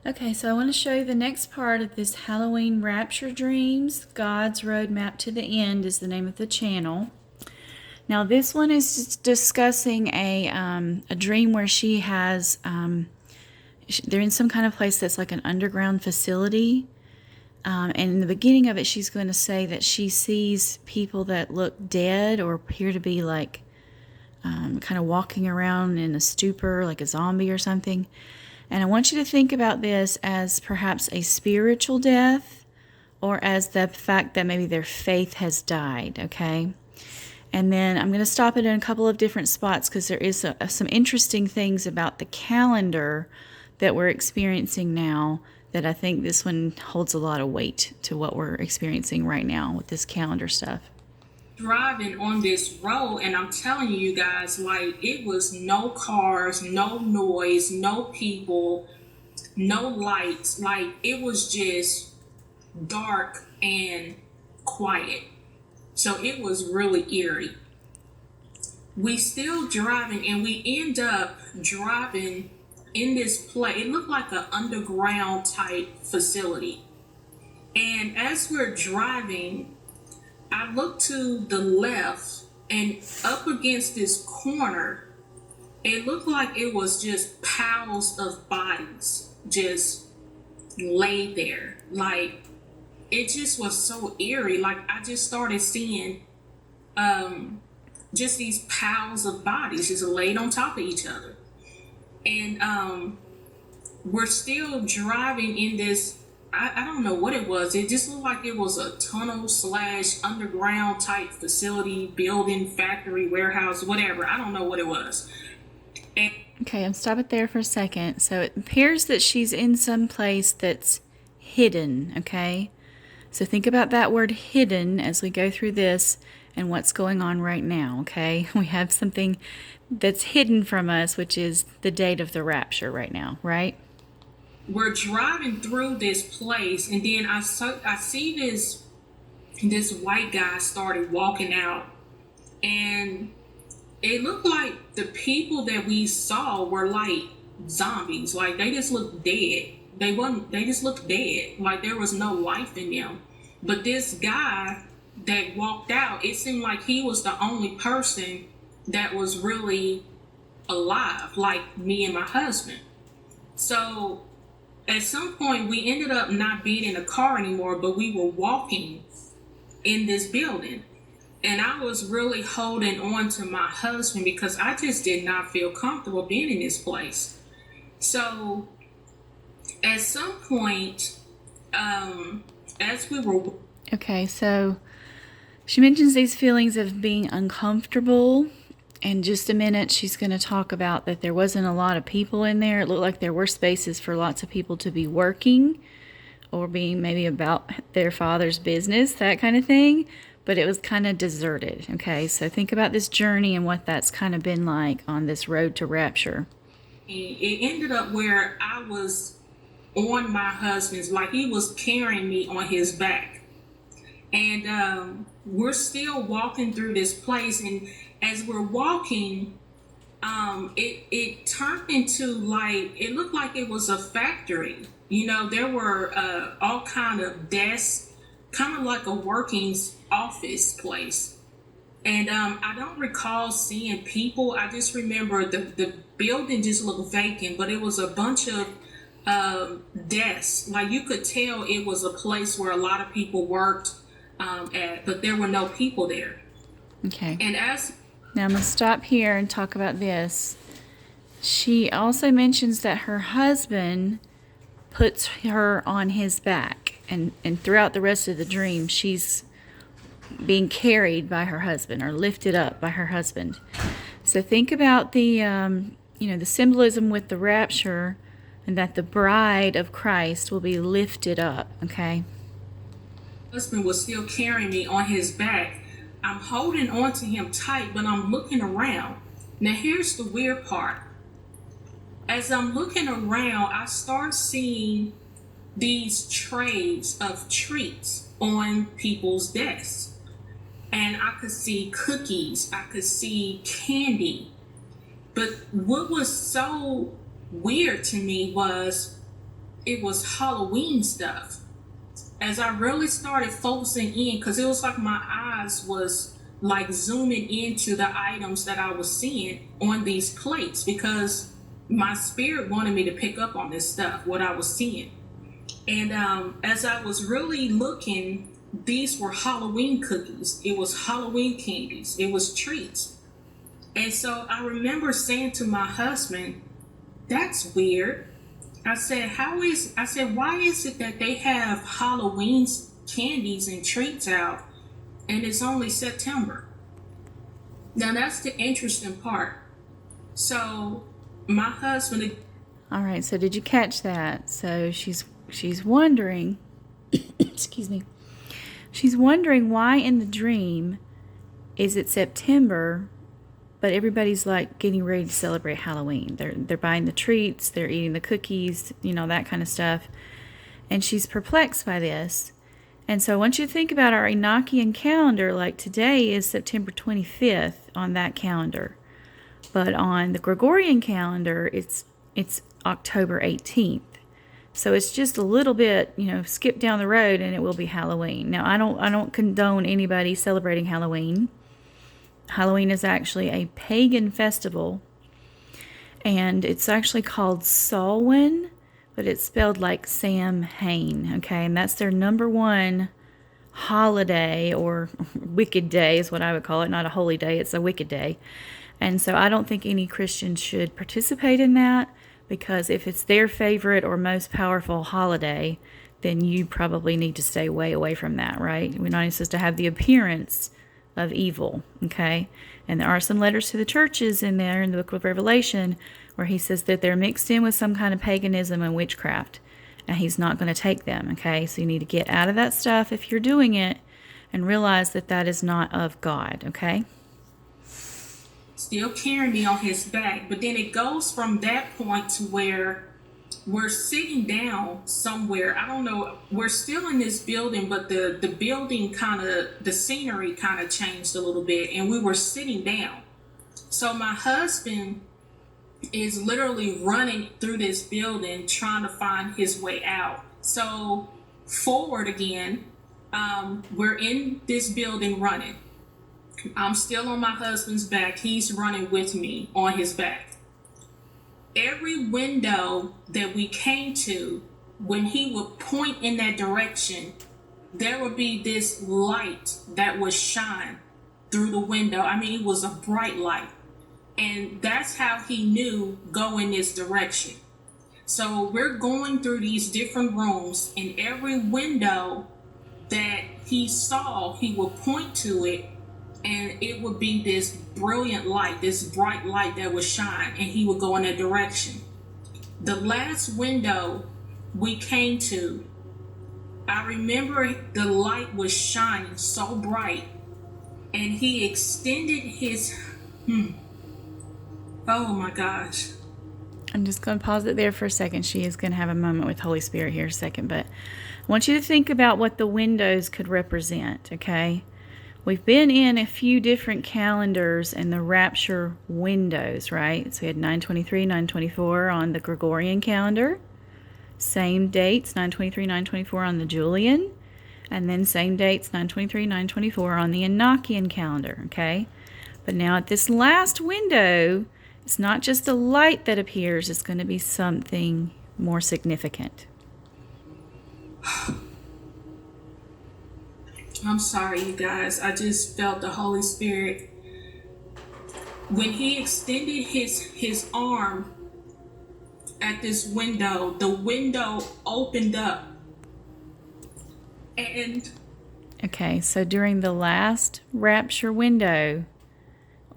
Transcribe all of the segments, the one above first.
Okay, so I want to show you the next part of this Halloween Rapture Dreams. God's Roadmap to the End is the name of the channel. Now this one is discussing a dream where she has, they're in some kind of place that's like an underground facility. And in the beginning of it, she's going to say that she sees people that look dead or appear to be like kind of walking around in a stupor, like a zombie or something. And I want you to think about this as perhaps a spiritual death or as the fact that maybe their faith has died, okay? And then I'm going to stop it in a couple of different spots because there is some interesting things about the calendar that we're experiencing now that I think this one holds a lot of weight to what we're experiencing right now with this calendar stuff. Driving on this road, and I'm telling you guys, like, it was no cars, no noise, no people, no lights. Like, it was just dark and quiet. So it was really eerie. We still driving, and we end up driving in this place. It looked like an underground type facility. And as we're driving, I looked to the left, and up against this corner, it looked like it was just piles of bodies just laid there. Like, it just was so eerie. Like, I just started seeing just these piles of bodies just laid on top of each other. And we're still driving in this, I don't know what it was. It just looked like it was a tunnel / underground type facility, building, factory, warehouse, whatever. I don't know what it was. And Okay, I'll stop it there for a second. So it appears that she's in some place that's hidden, okay? So think about that word hidden as we go through this and what's going on right now, okay? We have something that's hidden from us, which is the date of the rapture right now, right? we're driving through this place, and then I see this white guy started walking out, and it looked like the people that we saw were like zombies. Like, they just looked dead. They just looked dead. Like, there was no life in them. But this guy that walked out, it seemed like he was the only person that was really alive, like me and my husband. So at some point we ended up not being in a car anymore, but we were walking in this building. And I was really holding on to my husband because I just did not feel comfortable being in this place. So at some point, as we were... Okay, so she mentions these feelings of being uncomfortable. In just a minute, she's going to talk about that there wasn't a lot of people in there. It looked like there were spaces for lots of people to be working or being maybe about their father's business, that kind of thing. But it was kind of deserted. Okay, so think about this journey and what that's kind of been like on this road to rapture. It ended up where I was on my husband's, like he was carrying me on his back. And we're still walking through this place, and as we're walking, it turned into, like, it looked like it was a factory. You know, there were all kind of desks, kind of like a working office place. And I don't recall seeing people. I just remember the building just looked vacant, but it was a bunch of desks. Like, you could tell it was a place where a lot of people worked but there were no people there. Okay. And as Now I'm going to stop here and talk about this. She also mentions that her husband puts her on his back, and throughout the rest of the dream, she's being carried by her husband or lifted up by her husband. So think about the the symbolism with the rapture, and that the bride of Christ will be lifted up. Okay. husband was still carrying me on his back, I'm holding on to him tight, but I'm looking around. Now here's the weird part. As I'm looking around, I start seeing these trays of treats on people's desks. And I could see cookies, I could see candy. But what was so weird to me was it was Halloween stuff. As I really started focusing in, because it was like my eyes was like zooming into the items that I was seeing on these plates, because my spirit wanted me to pick up on this stuff, what I was seeing. And as I was really looking, these were Halloween cookies. It was Halloween candies. It was treats. And so I remember saying to my husband, that's weird. I said, why is it that they have Halloween candies and treats out and it's only September? Now that's the interesting part. So my husband. All right, so did you catch that? So she's wondering, excuse me. She's wondering why in the dream is it September, but everybody's like getting ready to celebrate Halloween. They're buying the treats, they're eating the cookies, that kind of stuff. And she's perplexed by this. And so I want you to think about our Enochian calendar, like today is September 25th on that calendar. But on the Gregorian calendar, it's October 18th. So it's just a little bit, skip down the road and it will be Halloween. Now, I don't condone anybody celebrating Halloween. Halloween is actually a pagan festival, and it's actually called Samhain, but it's spelled like Sam Hain, okay? And that's their number one holiday, or wicked day is what I would call it. Not a holy day, it's a wicked day. And so I don't think any Christian should participate in that, because if it's their favorite or most powerful holiday, then you probably need to stay way away from that, right? We're not supposed to have the appearance of evil, okay? And there are some letters to the churches in there in the book of Revelation where he says that they're mixed in with some kind of paganism and witchcraft, and he's not going to take them, okay? So you need to get out of that stuff if you're doing it and realize that that is not of God, okay? Still carrying me on his back, but then it goes from that point to where we're sitting down somewhere. I don't know. We're still in this building, but the building the scenery kind of changed a little bit, and we were sitting down. So my husband is literally running through this building trying to find his way out. So forward again, we're in this building running. I'm still on my husband's back. He's running with me on his back. Every window that we came to, when he would point in that direction, there would be this light that would shine through the window. I mean, it was a bright light. And that's how he knew go in this direction. So we're going through these different rooms, and every window that he saw, he would point to it, and it would be this brilliant light, this bright light that would shine, and he would go in that direction. The last window we came to, I remember the light was shining so bright, and he extended his, oh my gosh. I'm just going to pause it there for a second. She is going to have a moment with Holy Spirit here in a second, but I want you to think about what the windows could represent, okay? We've been in a few different calendars and the rapture windows, right? So we had 923, 924 on the Gregorian calendar. Same dates, 923, 924 on the Julian. And then same dates, 923, 924 on the Enochian calendar, okay? But now at this last window, it's not just a light that appears, it's going to be something more significant. I'm sorry, you guys. I just felt the Holy Spirit. When he extended his arm at this window, the window opened up. And okay, so during the last rapture window,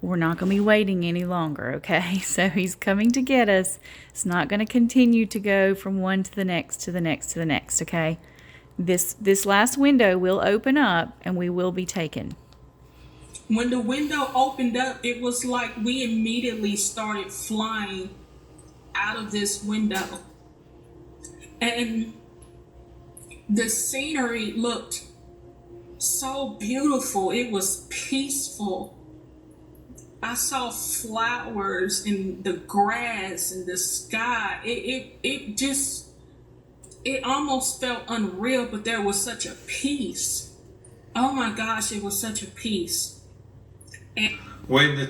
we're not going to be waiting any longer, okay? So he's coming to get us. It's not going to continue to go from one to the next, to the next, to the next, okay? This last window will open up and we will be taken. When the window opened up, it was like we immediately started flying out of this window. And the scenery looked so beautiful. It was peaceful. I saw flowers and the grass and the sky. It just it almost felt unreal, but there was such a peace. Oh my gosh, it was such a peace. And when the